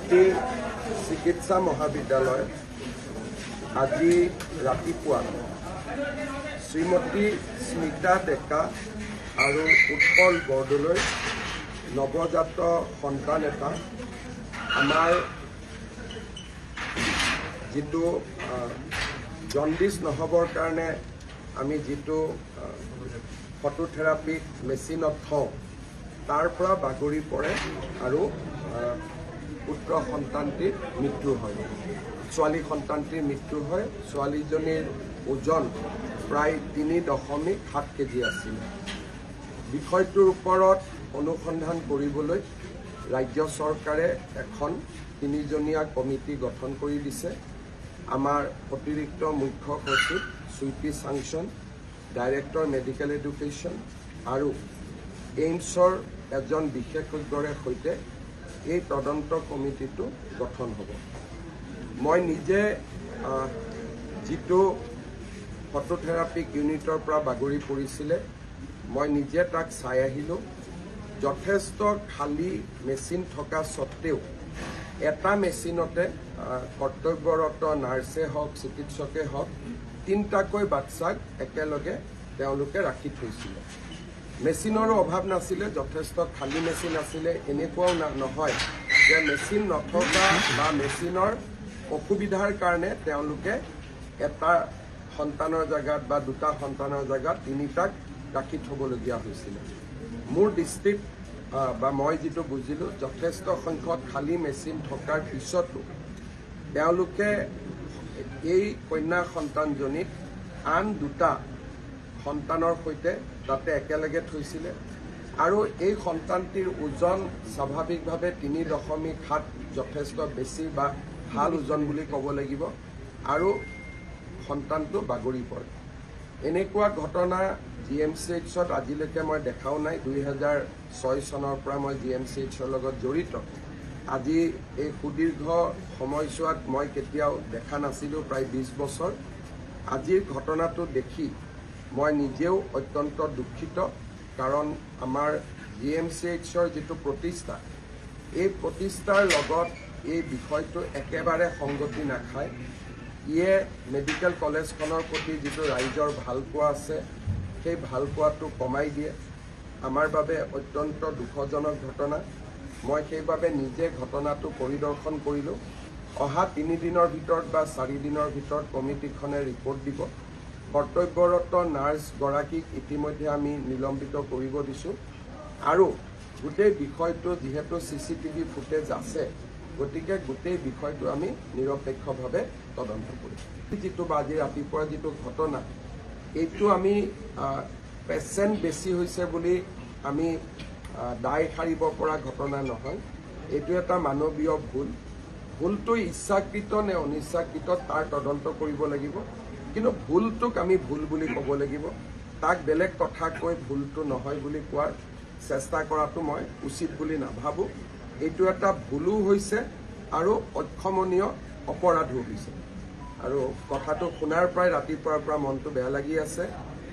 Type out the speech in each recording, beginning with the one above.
গুৱাহাটী চিকিৎসা মহাবিদ্যালয় আজি ৰাতিপুৱা শ্ৰীমতী স্মিতা ডেকা আৰু উৎপল বৰদলৈ নৱজাত সন্তান এটা আমাৰ যিটো জণ্ডিছ নহবৰ কাৰণে আমি যিটো ফটোথেৰাপি মেচিনত থওঁ তাৰ পৰা বাগৰি পৰে আৰু পুত্ৰ সন্তানটিৰ মৃত্যু হয়। ছোৱালী সন্তানটিৰ মৃত্যু হয়। ছোৱালীজনীৰ ওজন প্ৰায় 3.7 কেজি আছিল। বিষয়টোৰ ওপৰত অনুসন্ধান কৰিবলৈ ৰাজ্য চৰকাৰে এখন 3জনীয়া কমিটি গঠন কৰি দিছে। আমাৰ অতিৰিক্ত মুখ্য সচিব সুইটি সাংচন, ডাইৰেক্টৰ মেডিকেল এডুকেশ্যন আৰু এইমছৰ এজন বিশেষজ্ঞৰে সৈতে এই তদন্ত কমিটিটো গঠন হ'ব। মই নিজে যিটো ফটোথেৰাপিক ইউনিটৰ পৰা বাগৰি পৰিছিলে মই নিজে তাক চাই আহিলোঁ। যথেষ্ট খালী মেচিন থকা স্বত্তেও এটা মেচিনতে কৰ্তব্যৰত নাৰ্ছে হওক চিকিৎসকে হওক 3টাকৈ বাচ্চাক একেলগে তেওঁলোকে ৰাখি থৈছিলে। মেচিনৰো অভাৱ নাছিলে, যথেষ্ট খালী মেচিন আছিলে। এনেকুৱাও নহয় যে মেচিন নথকা বা মেচিনৰ অসুবিধাৰ কাৰণে তেওঁলোকে এটা সন্তানৰ জেগাত বা 2টা সন্তানৰ জেগাত 3টাক ৰাখি থ'বলগীয়া হৈছিলে। মোৰ দৃষ্টিত বা মই যিটো বুজিলোঁ, যথেষ্ট সংখ্যক খালী মেচিন থকাৰ পিছতো তেওঁলোকে এই কন্যা সন্তানজনীক আন 2টা সন্তানৰ সৈতে তাতে একেলগে থৈছিলে আৰু এই সন্তানটিৰ ওজন স্বাভাৱিকভাৱে 3.7 যথেষ্ট বেছি বা ভাল ওজন বুলি ক'ব লাগিব আৰু সন্তানটো বাগৰি পৰে। এনেকুৱা ঘটনা GMCHত আজিলৈকে মই দেখাও নাই। 2006 চনৰ পৰা মই GMCHৰ লগত জড়িত। আজি এই সুদীৰ্ঘ সময়ছোৱাত মই কেতিয়াও দেখা নাছিলোঁ, প্ৰায় 20 বছৰ। আজিৰ ঘটনাটো দেখি মই নিজেও অত্যন্ত দুখিত, কাৰণ আমাৰ GMCHৰ যিটো প্ৰতিষ্ঠা, এই প্ৰতিষ্ঠাৰ লগত এই বিষয়টো একেবাৰে সংগতি নাখায়। ইয়ে মেডিকেল কলেজখনৰ প্ৰতি যিটো ৰাইজৰ ভালপোৱা আছে সেই ভালপোৱাটো কমাই দিয়ে। আমাৰ বাবে অত্যন্ত দুখজনক ঘটনা। মই সেইবাবে নিজে ঘটনাটো পৰিদৰ্শন কৰিলোঁ। অহা 3 দিনৰ ভিতৰত বা 4 দিনৰ ভিতৰত কমিটিখনে ৰিপৰ্ট দিব। কৰ্তব্যৰত নাৰ্ছগৰাকীক ইতিমধ্যে আমি নিলম্বিত কৰিব দিছোঁ আৰু গোটেই বিষয়টো যিহেতু CCTV ফুটেজ আছে, গতিকে গোটেই বিষয়টো আমি নিৰপেক্ষভাৱে তদন্ত কৰিম। যিটো বা আজি ৰাতিপুৱা যিটো ঘটনা, এইটো আমি পেচেণ্ট বেছি হৈছে বুলি আমি দায় সাৰিব পৰা ঘটনা নহয়। এইটো এটা মানৱীয় ভুল। ভুলটো ইচ্ছাকৃত নে অনিচ্ছাকৃত তাৰ তদন্ত কৰিব লাগিব, কিন্তু ভুলটোক আমি ভুল বুলি ক'ব লাগিব। তাক বেলেগ কথা কৈ ভুলটো নহয় বুলি কোৱাৰ চেষ্টা কৰাটো মই উচিত বুলি নাভাবোঁ। এইটো এটা ভুলো হৈছে আৰু অক্ষমনীয় অপৰাধো হৈছে। আৰু কথাটো শুনাৰ পৰাই ৰাতিপুৱাৰ পৰা মনটো বেয়া লাগি আছে।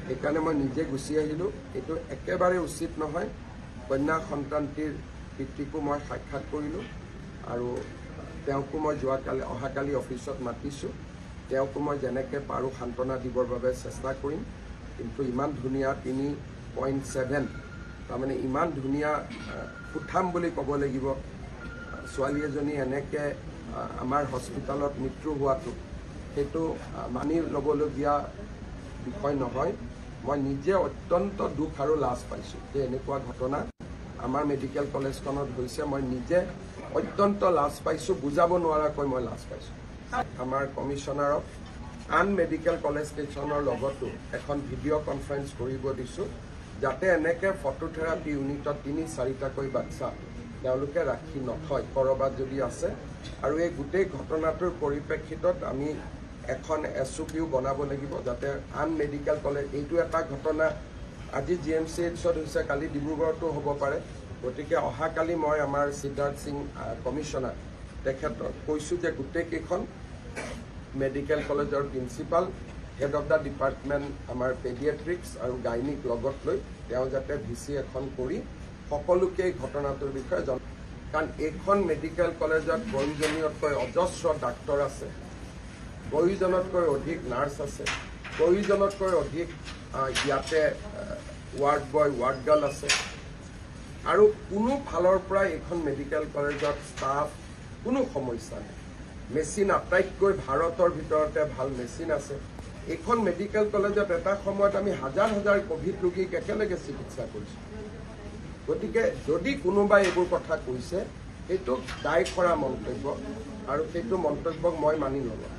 সেইকাৰণে মই নিজে গুচি আহিলোঁ। এইটো একেবাৰে উচিত নহয়। কন্যা সন্তানটিৰ পিতৃকো মই সাক্ষাৎ কৰিলোঁ আৰু তেওঁকো মই অহাকালি অফিচত মাতিছোঁ। তেওঁকো মই যেনেকৈ পাৰোঁ সান্তনা দিবৰ বাবে চেষ্টা কৰিম। কিন্তু ইমান ধুনীয়া 3.7, তাৰমানে ইমান ধুনীয়া সুঠাম বুলি ক'ব লাগিব, ছোৱালী এজনী এনেকৈ আমাৰ হস্পিটেলত মৃত্যু হোৱাটো সেইটো মানি ল'বলগীয়া বিষয় নহয়। মই নিজে অত্যন্ত দুখ আৰু লাজ পাইছোঁ যে এনেকুৱা ঘটনা আমাৰ মেডিকেল কলেজখনত হৈছে। মই নিজে অত্যন্ত লাজ পাইছোঁ, বুজাব নোৱাৰাকৈ মই লাজ পাইছোঁ। আমাৰ কমিশ্যনাৰক আন মেডিকেল কলেজ কেইখনৰ লগতো এখন ভিডিঅ' কনফাৰেন্স কৰিব দিছোঁ, যাতে এনেকৈ ফটোথেৰাপি ইউনিটত 3-4টাকৈ বাচ্চা তেওঁলোকে ৰাখি নথয়, ক'ৰবাত যদি আছে। আৰু এই গোটেই ঘটনাটোৰ পৰিপ্ৰেক্ষিতত আমি এখন SOPও বনাব লাগিব, যাতে আন মেডিকেল কলেজ, এইটো এটা ঘটনা আজি GMCHত হৈছে, কালি ডিব্ৰুগড়তো হ'ব পাৰে। গতিকে অহাকালি মই আমাৰ সিদ্ধাৰ্থ সিং কমিশ্যনাৰ তেখেতক কৈছোঁ যে গোটেইকেইখন মেডিকেল কলেজৰ principal, head of the department আমাৰ পেডিয়াট্ৰিক্স আৰু গাইনিক লগত লৈ তেওঁ যাতে VC এখন কৰি সকলোকে এই ঘটনাটোৰ বিষয়ে কাৰণ এইখন মেডিকেল কলেজত প্ৰয়োজনীয়তকৈ অজস্ৰ ডাক্তৰ আছে, প্ৰয়োজনতকৈ অধিক নাৰ্ছ আছে, প্ৰয়োজনতকৈ অধিক ইয়াতে ৱাৰ্ড বয় ৱাৰ্ড গাৰ্ল আছে, আৰু কোনো ফালৰ পৰা এইখন মেডিকেল কলেজত ষ্টাফ কোনো সমস্যা নাই। মেচিন আটাইতকৈ ভাৰতৰ ভিতৰতে ভাল মেচিন আছে। এইখন মেডিকেল কলেজত এটা সময়ত আমি হাজাৰ হাজাৰ কোভিড ৰোগীক একেলগে চিকিৎসা কৰিছোঁ। গতিকে যদি কোনোবাই এইবোৰ কথা কৈছে, সেইটো দায় কৰা মন্তব্য, আৰু সেইটো মন্তব্যক মই মানি নলওঁ।